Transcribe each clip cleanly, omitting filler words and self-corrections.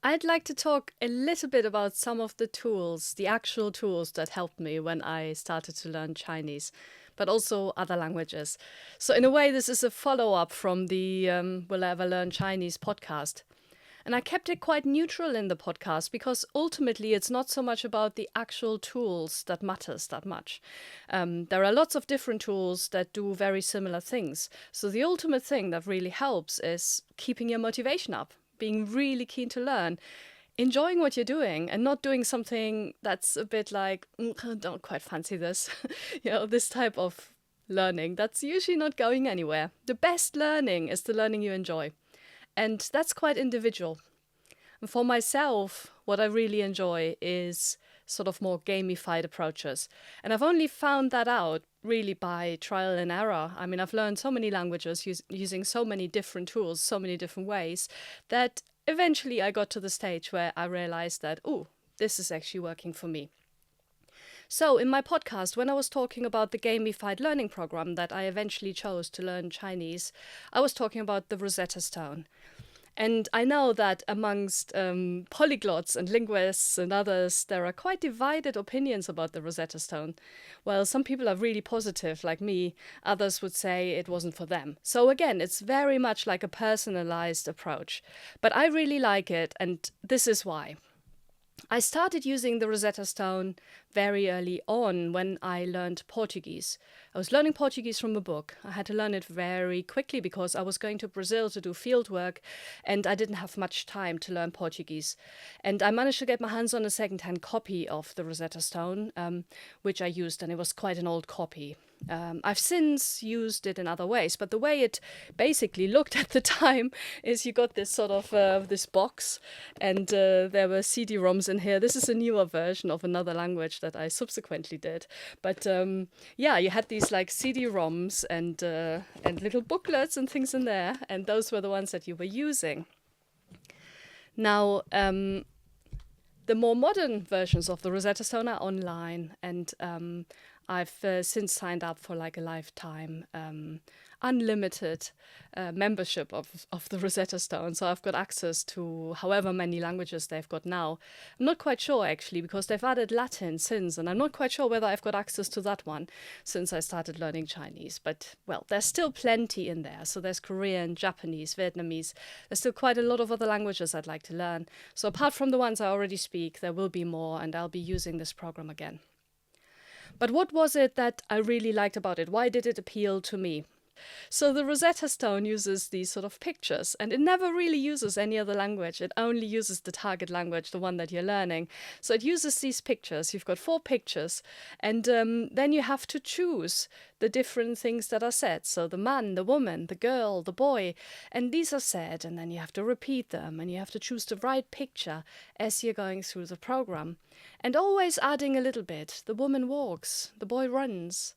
I'd like to talk a little bit about some of the tools, the actual tools that helped me when I started to learn Chinese, but also other languages. So, in a way, this is a follow up from the Will I Ever Learn Chinese podcast. And I kept it quite neutral in the podcast because ultimately it's not so much about the actual tools that matters that much. There are lots of different tools that do very similar things. So the ultimate thing that really helps is keeping your motivation up, being really keen to learn, enjoying what you're doing and not doing something that's a bit like, I don't quite fancy this, this type of learning that's usually not going anywhere. The best learning is the learning you enjoy. And that's quite individual. And for myself, what I really enjoy is sort of more gamified approaches. And I've only found that out really by trial and error. I mean, I've learned so many languages using so many different tools, so many different ways, that eventually I got to the stage where I realized that, oh, this is actually working for me. So, in my podcast, when I was talking about the gamified learning program that I eventually chose to learn Chinese, I was talking about the Rosetta Stone. And I know that amongst polyglots and linguists and others, there are quite divided opinions about the Rosetta Stone. Well, some people are really positive, like me. Others would say it wasn't for them. So again, it's very much like a personalized approach. But I really like it, and this is why. I started using the Rosetta Stone very early on when I learned Portuguese. I was learning Portuguese from a book. I had to learn it very quickly because I was going to Brazil to do field work and I didn't have much time to learn Portuguese. And I managed to get my hands on a second-hand copy of the Rosetta Stone, which I used, and it was quite an old copy. I've since used it in other ways, but the way it basically looked at the time is you got this sort of this box, and there were CD-ROMs in here. This is a newer version of another language that I subsequently did, but yeah, you had these like CD-ROMs and little booklets and things in there, and those were the ones that you were using. Now, the more modern versions of the Rosetta Stone are online, and I've since signed up for like a lifetime unlimited membership of the Rosetta Stone. So I've got access to however many languages they've got now. I'm not quite sure actually, because they've added Latin since, and I'm not quite sure whether I've got access to that one since I started learning Chinese. But well, there's still plenty in there. So there's Korean, Japanese, Vietnamese. There's still quite a lot of other languages I'd like to learn. So apart from the ones I already speak, there will be more, and I'll be using this program again. But what was it that I really liked about it? Why did it appeal to me? So the Rosetta Stone uses these sort of pictures, and it never really uses any other language. It only uses the target language, the one that you're learning. So it uses these pictures. You've got 4 pictures, and then you have to choose the different things that are said. So the man, the woman, the girl, the boy, and these are said, and then you have to repeat them, and you have to choose the right picture as you're going through the program. And always adding a little bit. The woman walks, the boy runs.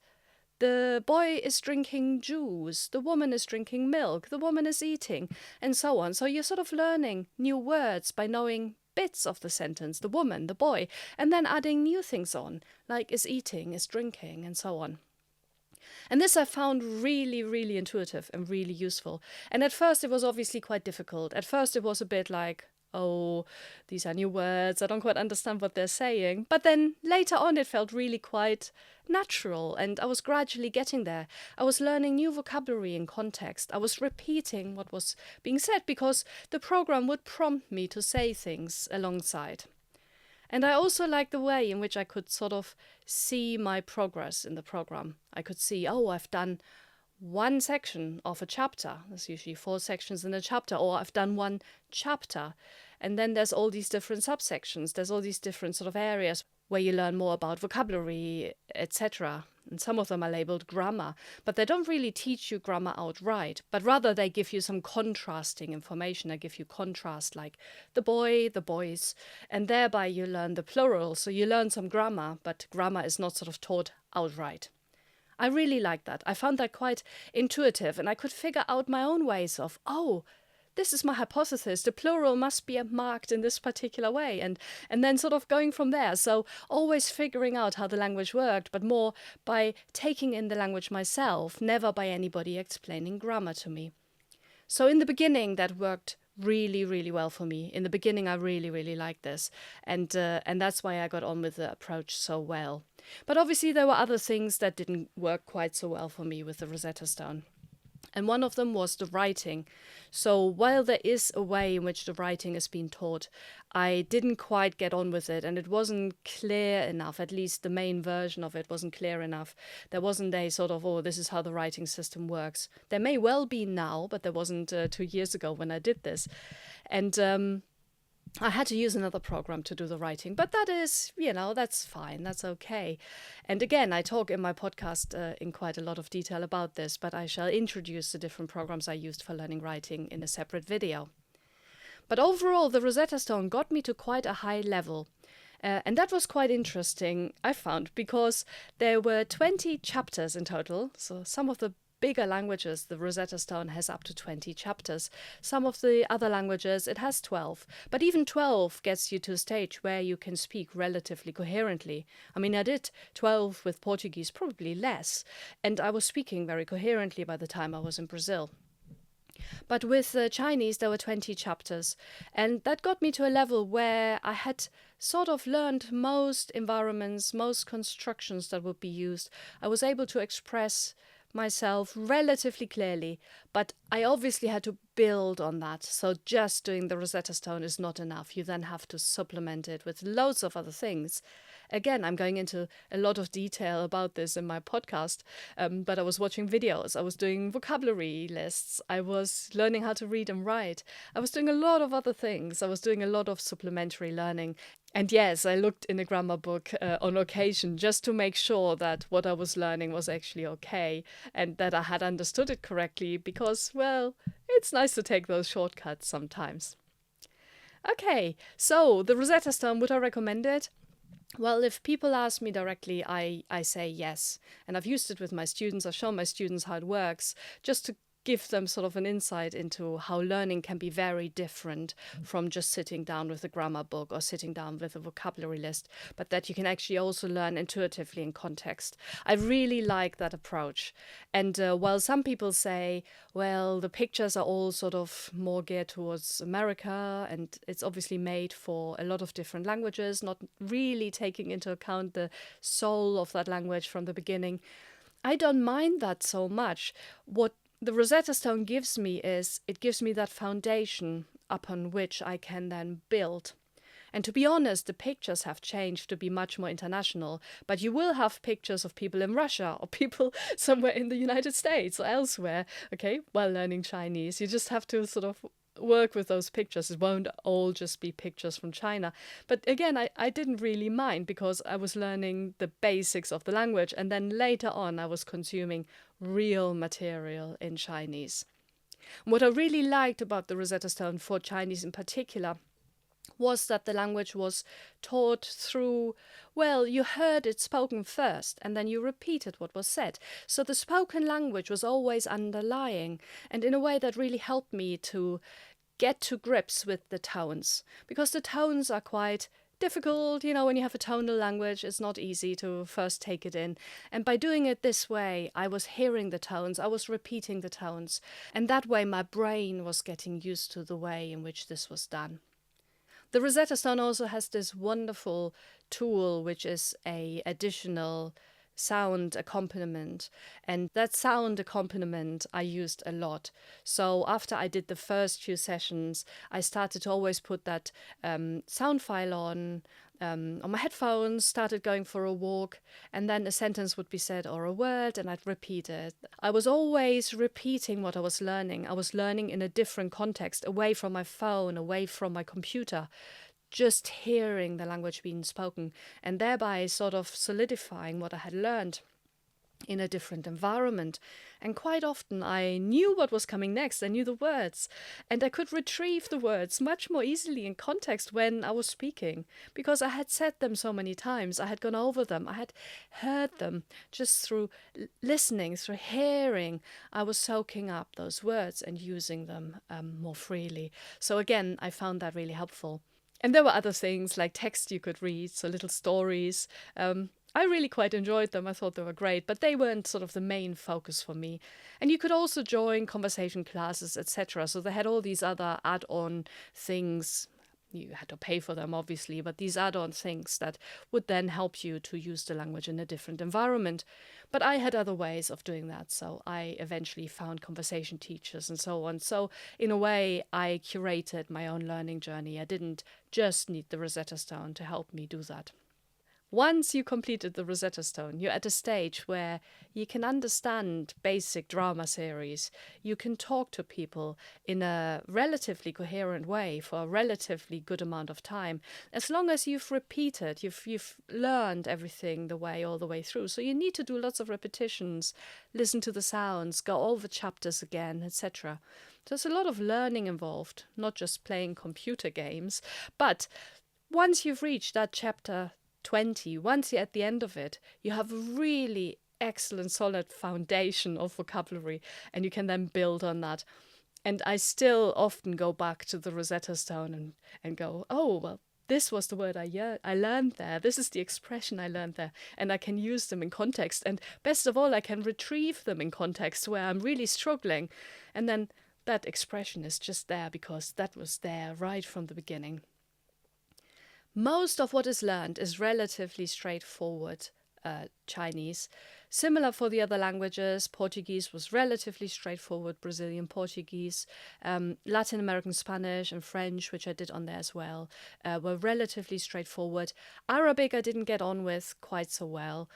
The boy is drinking juice, the woman is drinking milk, the woman is eating, and so on. So you're sort of learning new words by knowing bits of the sentence, the woman, the boy, and then adding new things on, like is eating, is drinking, and so on. And this I found really, really intuitive and really useful. And at first it was obviously quite difficult. At first it was a bit like, oh, these are new words, I don't quite understand what they're saying. But then later on it felt really quite natural, and I was gradually getting there. I was learning new vocabulary in context. I was repeating what was being said because the program would prompt me to say things alongside. And I also liked the way in which I could sort of see my progress in the program. I could see, oh, I've done one section of a chapter. There's usually 4 sections in a chapter, or I've done one chapter. And then there's all these different subsections. There's all these different sort of areas where you learn more about vocabulary, etc. And some of them are labeled grammar, but they don't really teach you grammar outright, but rather they give you some contrasting information. They give you contrast, like the boy, the boys, and thereby you learn the plural. So you learn some grammar, but grammar is not sort of taught outright. I really liked that. I found that quite intuitive, and I could figure out my own ways of, oh, this is my hypothesis. The plural must be marked in this particular way, and then sort of going from there. So always figuring out how the language worked, but more by taking in the language myself, never by anybody explaining grammar to me. So in the beginning, that worked really, really well for me. In the beginning, I really, really liked this, and that's why I got on with the approach so well. But obviously, there were other things that didn't work quite so well for me with the Rosetta Stone. And one of them was the writing. So while there is a way in which the writing is being taught, I didn't quite get on with it, and it wasn't clear enough. At least the main version of it wasn't clear enough. There wasn't a sort of, oh, this is how the writing system works. There may well be now, but there wasn't 2 years ago when I did this. And I had to use another program to do the writing, but that is, that's fine. That's okay. And again, I talk in my podcast in quite a lot of detail about this, but I shall introduce the different programs I used for learning writing in a separate video. But overall, the Rosetta Stone got me to quite a high level. And that was quite interesting, I found, because there were 20 chapters in total. So some of the bigger languages, the Rosetta Stone has up to 20 chapters. Some of the other languages, it has 12. But even 12 gets you to a stage where you can speak relatively coherently. I mean, I did 12 with Portuguese, probably less. And I was speaking very coherently by the time I was in Brazil. But with Chinese, there were 20 chapters. And that got me to a level where I had sort of learned most environments, most constructions that would be used. I was able to express myself relatively clearly, but I obviously had to build on that. So just doing the Rosetta Stone is not enough. You then have to supplement it with loads of other things. Again, I'm going into a lot of detail about this in my podcast, but I was watching videos, I was doing vocabulary lists, I was learning how to read and write, I was doing a lot of other things, I was doing a lot of supplementary learning. And yes, I looked in a grammar book on occasion just to make sure that what I was learning was actually okay and that I had understood it correctly because, well, it's nice to take those shortcuts sometimes. Okay, so the Rosetta Stone, would I recommend it? Well, if people ask me directly, I say yes. And I've used it with my students. I've shown my students how it works just to give them sort of an insight into how learning can be very different from just sitting down with a grammar book or sitting down with a vocabulary list, but that you can actually also learn intuitively in context. I really like that approach. And while some people say, well, the pictures are all sort of more geared towards America, and it's obviously made for a lot of different languages, not really taking into account the soul of that language from the beginning, I don't mind that so much. What the Rosetta Stone gives me is, it gives me that foundation upon which I can then build. And to be honest, the pictures have changed to be much more international, but you will have pictures of people in Russia or people somewhere in the United States or elsewhere, okay, while learning Chinese. You just have to sort of work with those pictures. It won't all just be pictures from China. But again, I didn't really mind because I was learning the basics of the language, and then later on I was consuming real material in Chinese. What I really liked about the Rosetta Stone for Chinese in particular was that the language was taught through, well, you heard it spoken first and then you repeated what was said. So the spoken language was always underlying, and in a way that really helped me to get to grips with the tones, because the tones are quite difficult. When you have a tonal language, it's not easy to first take it in. And by doing it this way, I was hearing the tones, I was repeating the tones, and that way my brain was getting used to the way in which this was done. The Rosetta Stone also has this wonderful tool, which is a additional sound accompaniment, and that sound accompaniment I used a lot. So after I did the first few sessions, I started to always put that sound file on my headphones, started going for a walk, and then a sentence would be said or a word, and I'd repeat it. I was always repeating what I was learning. I was learning in a different context, away from my phone, away from my computer, just hearing the language being spoken, and thereby sort of solidifying what I had learned in a different environment. And quite often I knew what was coming next. I knew the words, and I could retrieve the words much more easily in context when I was speaking, because I had said them so many times. I had gone over them. I had heard them just through listening, through hearing. I was soaking up those words and using them more freely. So again, I found that really helpful. And there were other things like text you could read, so little stories. I really quite enjoyed them. I thought they were great, but they weren't sort of the main focus for me. And you could also join conversation classes, etc. So they had all these other add-on things. You had to pay for them, obviously, but these add-on things that would then help you to use the language in a different environment. But I had other ways of doing that, so I eventually found conversation teachers and so on. So in a way, I curated my own learning journey. I didn't just need the Rosetta Stone to help me do that. Once you completed the Rosetta Stone, you're at a stage where you can understand basic drama series. You can talk to people in a relatively coherent way for a relatively good amount of time, as long as you've repeated, you've learned everything the way all the way through. So you need to do lots of repetitions, listen to the sounds, go over chapters again, etc. There's a lot of learning involved, not just playing computer games, but once you've reached that chapter 20, once you're at the end of it, you have a really excellent, solid foundation of vocabulary, and you can then build on that. And I still often go back to the Rosetta Stone and go, oh, well, this was the word I learned there. This is the expression I learned there. And I can use them in context. And best of all, I can retrieve them in context where I'm really struggling. And then that expression is just there because that was there right from the beginning. Most of what is learned is relatively straightforward Chinese. Similar for the other languages. Portuguese was relatively straightforward, Brazilian Portuguese. Latin American Spanish and French, which I did on there as well, were relatively straightforward. Arabic I didn't get on with quite so well.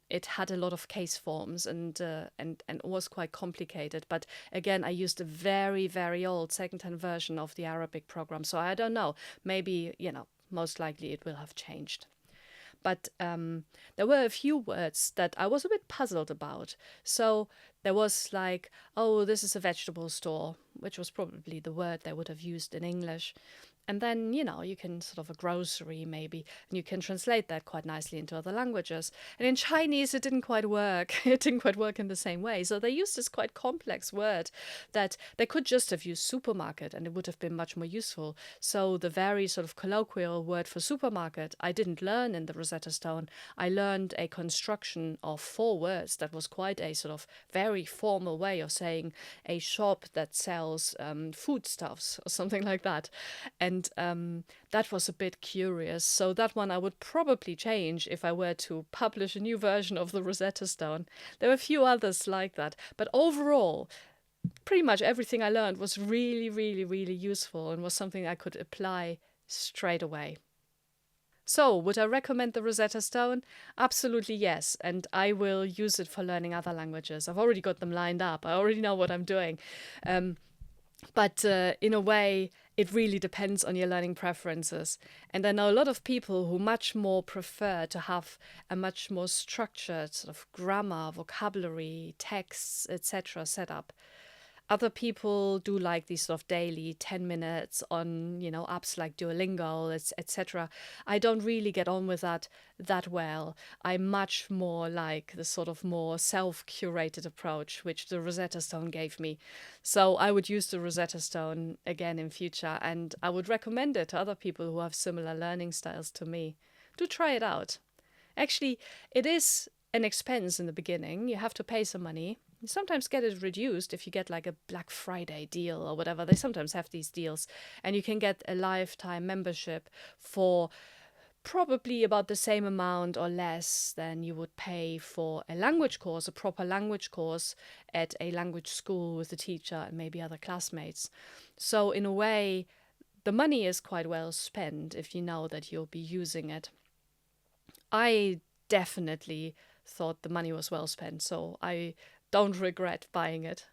It had a lot of case forms and was quite complicated. But again, I used a very, very old second-hand version of the Arabic program. So I don't know, maybe, most likely it will have changed. But there were a few words that I was a bit puzzled about. So there was like, oh, this is a vegetable store, which was probably the word they would have used in English. And then, you can sort of a grocery maybe, and you can translate that quite nicely into other languages. And in Chinese, it didn't quite work. It didn't quite work in the same way. So they used this quite complex word that they could just have used supermarket, and it would have been much more useful. So the very sort of colloquial word for supermarket, I didn't learn in the Rosetta Stone. I learned a construction of 4 words that was quite a sort of very formal way of saying a shop that sells foodstuffs or something like that. And that was a bit curious. So that one I would probably change if I were to publish a new version of the Rosetta Stone. There were a few others like that. But overall, pretty much everything I learned was really, really, really useful and was something I could apply straight away. So, would I recommend the Rosetta Stone? Absolutely yes, and I will use it for learning other languages. I've already got them lined up. I already know what I'm doing. But in a way, it really depends on your learning preferences. And I know a lot of people who much more prefer to have a much more structured sort of grammar, vocabulary, texts, etc. set up. Other people do like these sort of daily 10 minutes on, apps like Duolingo, etc. I don't really get on with that well. I much more like the sort of more self-curated approach, which the Rosetta Stone gave me. So I would use the Rosetta Stone again in future, and I would recommend it to other people who have similar learning styles to me. Do try it out. Actually, it is an expense in the beginning. You have to pay some money. You sometimes get it reduced if you get like a Black Friday deal or whatever. They sometimes have these deals, and you can get a lifetime membership for probably about the same amount or less than you would pay for a language course, a proper language course at a language school with a teacher and maybe other classmates. So in a way, the money is quite well spent if you know that you'll be using it. I definitely thought the money was well spent, so I don't regret buying it.